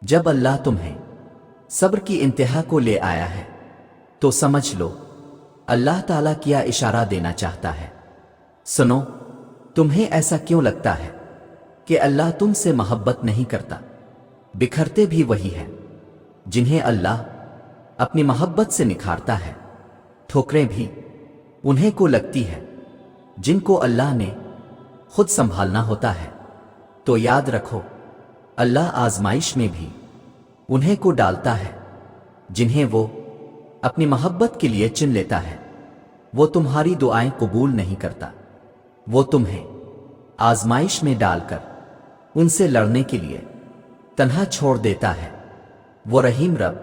جب اللہ تمہیں صبر کی انتہا کو لے آیا ہے تو سمجھ لو اللہ تعالیٰ کیا اشارہ دینا چاہتا ہے۔ سنو، تمہیں ایسا کیوں لگتا ہے کہ اللہ تم سے محبت نہیں کرتا؟ بکھرتے بھی وہی ہیں جنہیں اللہ اپنی محبت سے نکھارتا ہے، ٹھوکریں بھی انہیں کو لگتی ہے جن کو اللہ نے خود سنبھالنا ہوتا ہے۔ تو یاد رکھو، اللہ آزمائش میں بھی انہیں کو ڈالتا ہے جنہیں وہ اپنی محبت کے لیے چن لیتا ہے۔ وہ تمہاری دعائیں قبول نہیں کرتا، وہ تمہیں آزمائش میں ڈال کر ان سے لڑنے کے لیے تنہا چھوڑ دیتا ہے۔ وہ رحیم رب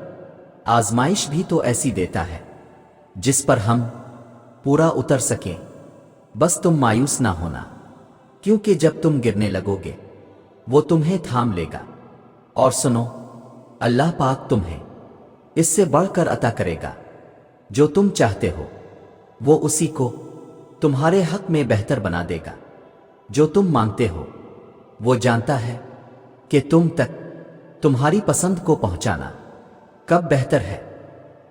آزمائش بھی تو ایسی دیتا ہے جس پر ہم پورا اتر سکیں۔ بس تم مایوس نہ ہونا، کیونکہ جب تم گرنے لگو گے وہ تمہیں تھام لے گا۔ اور سنو، اللہ پاک تمہیں اس سے بڑھ کر عطا کرے گا جو تم چاہتے ہو، وہ اسی کو تمہارے حق میں بہتر بنا دے گا جو تم مانگتے ہو۔ وہ جانتا ہے کہ تم تک تمہاری پسند کو پہنچانا کب بہتر ہے،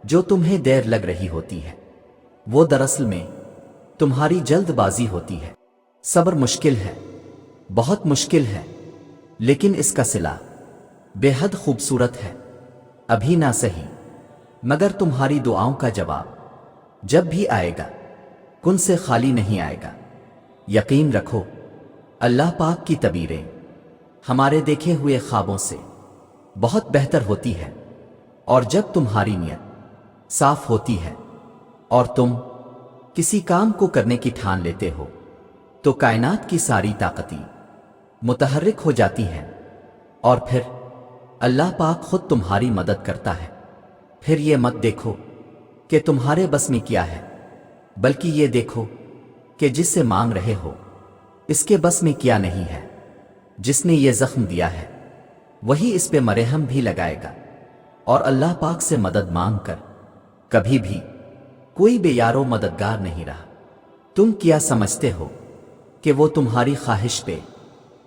جو تمہیں دیر لگ رہی ہوتی ہے وہ دراصل میں تمہاری جلد بازی ہوتی ہے۔ صبر مشکل ہے، بہت مشکل ہے، لیکن اس کا صلہ بے حد خوبصورت ہے۔ ابھی نہ صحیح، مگر تمہاری دعاؤں کا جواب جب بھی آئے گا کن سے خالی نہیں آئے گا۔ یقین رکھو، اللہ پاک کی تدبیریں ہمارے دیکھے ہوئے خوابوں سے بہت بہتر ہوتی ہے، اور جب تمہاری نیت صاف ہوتی ہے اور تم کسی کام کو کرنے کی ٹھان لیتے ہو تو کائنات کی ساری طاقتیں متحرک ہو جاتی ہیں، اور پھر اللہ پاک خود تمہاری مدد کرتا ہے۔ پھر یہ مت دیکھو کہ تمہارے بس میں کیا ہے، بلکہ یہ دیکھو کہ جس سے مانگ رہے ہو اس کے بس میں کیا نہیں ہے۔ جس نے یہ زخم دیا ہے وہی اس پہ مرہم بھی لگائے گا، اور اللہ پاک سے مدد مانگ کر کبھی بھی کوئی بے یارو مددگار نہیں رہا۔ تم کیا سمجھتے ہو کہ وہ تمہاری خواہش پہ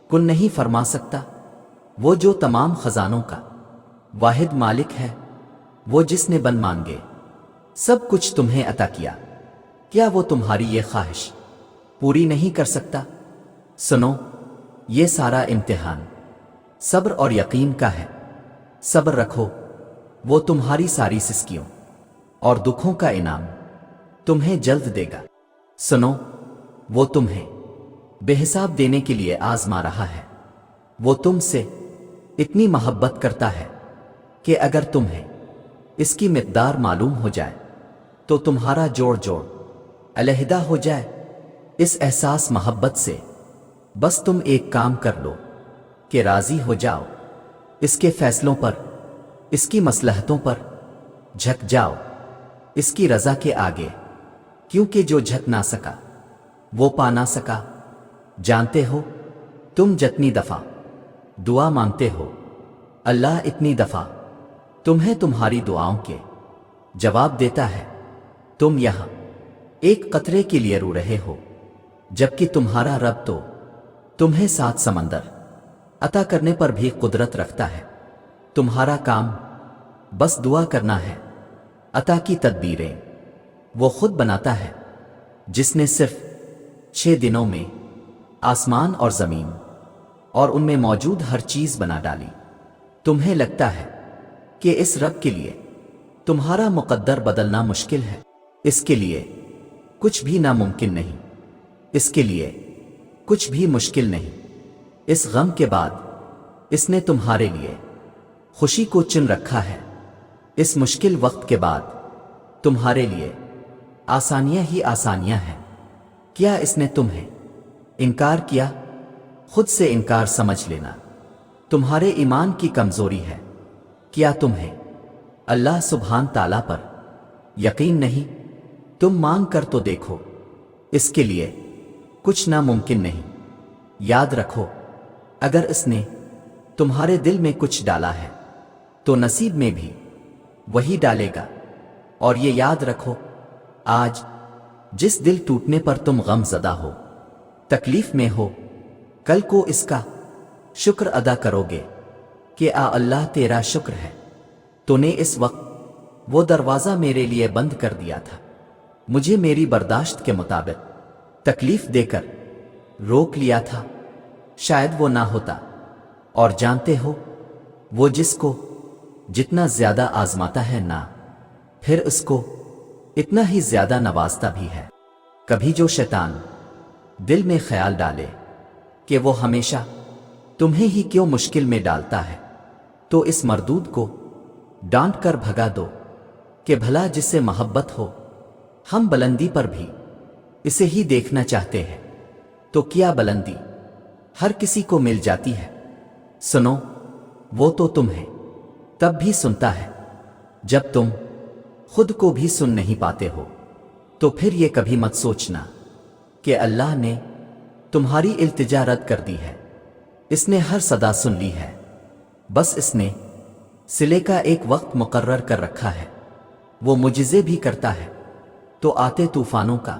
کن نہیں فرما سکتا؟ وہ جو تمام خزانوں کا واحد مالک ہے، وہ جس نے بن مانگے سب کچھ تمہیں عطا کیا، کیا وہ تمہاری یہ خواہش پوری نہیں کر سکتا؟ سنو، یہ سارا امتحان صبر اور یقین کا ہے۔ صبر رکھو، وہ تمہاری ساری سسکیوں اور دکھوں کا انعام تمہیں جلد دے گا۔ سنو، وہ تمہیں بے حساب دینے کے لیے آزما رہا ہے۔ وہ تم سے اتنی محبت کرتا ہے کہ اگر تمہیں اس کی مقدار معلوم ہو جائے تو تمہارا جوڑ علیحدہ ہو جائے۔ اس احساس محبت سے بس تم ایک کام کر لو کہ راضی ہو جاؤ، اس کے فیصلوں پر، اس کی مصلحتوں پر جھک جاؤ، اس کی رضا کے آگے، کیونکہ جو جھک نہ سکا وہ پا نہ سکا۔ جانتے ہو، تم جتنی دفعہ دعا مانگتے ہو اللہ اتنی دفعہ تمہیں تمہاری دعاؤں کے جواب دیتا ہے۔ تم یہاں ایک قطرے کے لیے رو رہے ہو، جبکہ تمہارا رب تو تمہیں 7 سمندر عطا کرنے پر بھی قدرت رکھتا ہے۔ تمہارا کام بس دعا کرنا ہے۔ عطا کی تدبیریں وہ خود بناتا ہے، جس نے صرف 6 دنوں میں آسمان اور زمین اور ان میں موجود ہر چیز بنا ڈالی۔ تمہیں لگتا ہے کہ اس رب کے لیے تمہارا مقدر بدلنا مشکل ہے؟ اس کے لیے کچھ بھی ناممکن نہیں، اس کے لیے کچھ بھی مشکل نہیں۔ اس غم کے بعد اس نے تمہارے لیے خوشی کو چن رکھا ہے۔ اس مشکل وقت کے بعد تمہارے لیے آسانیاں ہی آسانیاں ہیں۔ کیا اس نے تمہیں انکار کیا؟ خود سے انکار سمجھ لینا تمہارے ایمان کی کمزوری ہے۔ کیا تمہیں اللہ سبحان تعالیٰ پر یقین نہیں؟ تم مانگ کر تو دیکھو، اس کے لیے کچھ ناممکن نہیں۔ یاد رکھو، اگر اس نے تمہارے دل میں کچھ ڈالا ہے تو نصیب میں بھی وہی ڈالے گا۔ اور یہ یاد رکھو، آج جس دل ٹوٹنے پر تم غم زدہ ہو، تکلیف میں ہو، کل کو اس کا شکر ادا کرو گے کہ اللہ تیرا شکر ہے، تو نے اس وقت وہ دروازہ میرے لیے بند کر دیا تھا، مجھے میری برداشت کے مطابق تکلیف دے کر روک لیا تھا، شاید وہ نہ ہوتا۔ اور جانتے ہو وہ جس کو جتنا زیادہ آزماتا ہے نہ پھر اس کو اتنا ہی زیادہ نوازتا بھی ہے۔ کبھی جو شیطان دل میں خیال ڈالے کہ وہ ہمیشہ تمہیں ہی کیوں مشکل میں ڈالتا ہے، تو اس مردود کو ڈانٹ کر بھگا دو کہ بھلا جس سے محبت ہو، ہم بلندی پر بھی اسے ہی دیکھنا چاہتے ہیں، تو کیا بلندی ہر کسی کو مل جاتی ہے؟ سنو، وہ تو تمہیں تب بھی سنتا ہے جب تم خود کو بھی سن نہیں پاتے ہو۔ تو پھر یہ کبھی مت سوچنا کہ اللہ نے تمہاری التجا رد کر دی ہے، اس نے ہر صدا سن لی ہے، بس اس نے صلے کا ایک وقت مقرر کر رکھا ہے۔ وہ معجزے بھی کرتا ہے تو آتے طوفانوں کا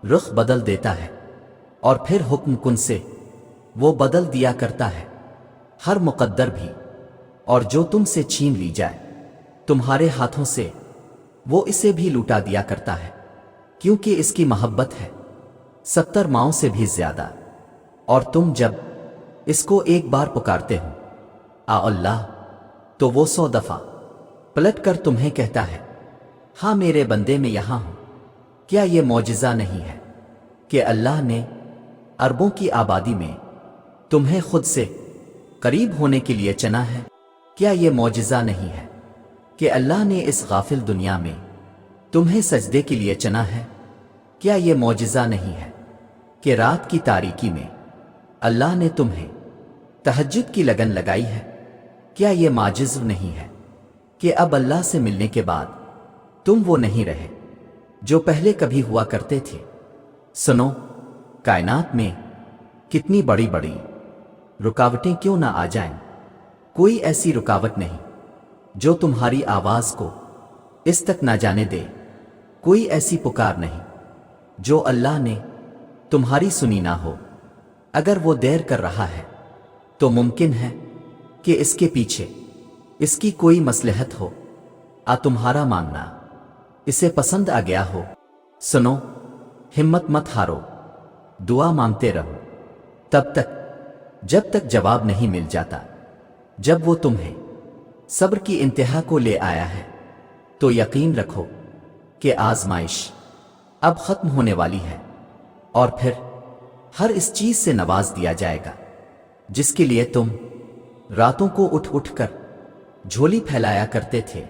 رخ بدل دیتا ہے، اور پھر حکم کن سے وہ بدل دیا کرتا ہے ہر مقدر بھی، اور جو تم سے چھین لی جائے تمہارے ہاتھوں سے وہ اسے بھی لوٹا دیا کرتا ہے، کیونکہ اس کی محبت ہے 70 ماؤں سے بھی زیادہ۔ اور تم جب اس کو ایک بار پکارتے ہو اللہ، تو وہ 100 دفعہ پلٹ کر تمہیں کہتا ہے ہاں میرے بندے میں یہاں ہوں۔ کیا یہ معجزہ نہیں ہے کہ اللہ نے اربوں کی آبادی میں تمہیں خود سے قریب ہونے کے لیے چنا ہے؟ کیا یہ معجزہ نہیں ہے کہ اللہ نے اس غافل دنیا میں تمہیں سجدے کے لیے چنا ہے؟ کیا یہ معجزہ نہیں ہے کہ رات کی تاریکی میں اللہ نے تمہیں تہجد کی لگن لگائی ہے؟ کیا یہ معجز نہیں ہے کہ اب اللہ سے ملنے کے بعد تم وہ نہیں رہے جو پہلے کبھی ہوا کرتے تھے؟ سنو، کائنات میں کتنی بڑی بڑی رکاوٹیں کیوں نہ آ جائیں، کوئی ایسی رکاوٹ نہیں جو تمہاری آواز کو اس تک نہ جانے دے، کوئی ایسی پکار نہیں جو اللہ نے تمہاری سنی نہ ہو۔ اگر وہ دیر کر رہا ہے تو ممکن ہے کہ اس کے پیچھے اس کی کوئی مصلحت ہو، تمہارا مانگنا اسے پسند آ گیا ہو۔ سنو، ہمت مت ہارو، دعا مانگتے رہو تب تک جب تک جواب نہیں مل جاتا۔ جب وہ تمہیں صبر کی انتہا کو لے آیا ہے تو یقین رکھو کہ آزمائش اب ختم ہونے والی ہے، اور پھر ہر اس چیز سے نواز دیا جائے گا جس کے لیے تم راتوں کو اٹھ اٹھ کر جھولی پھیلایا کرتے تھے۔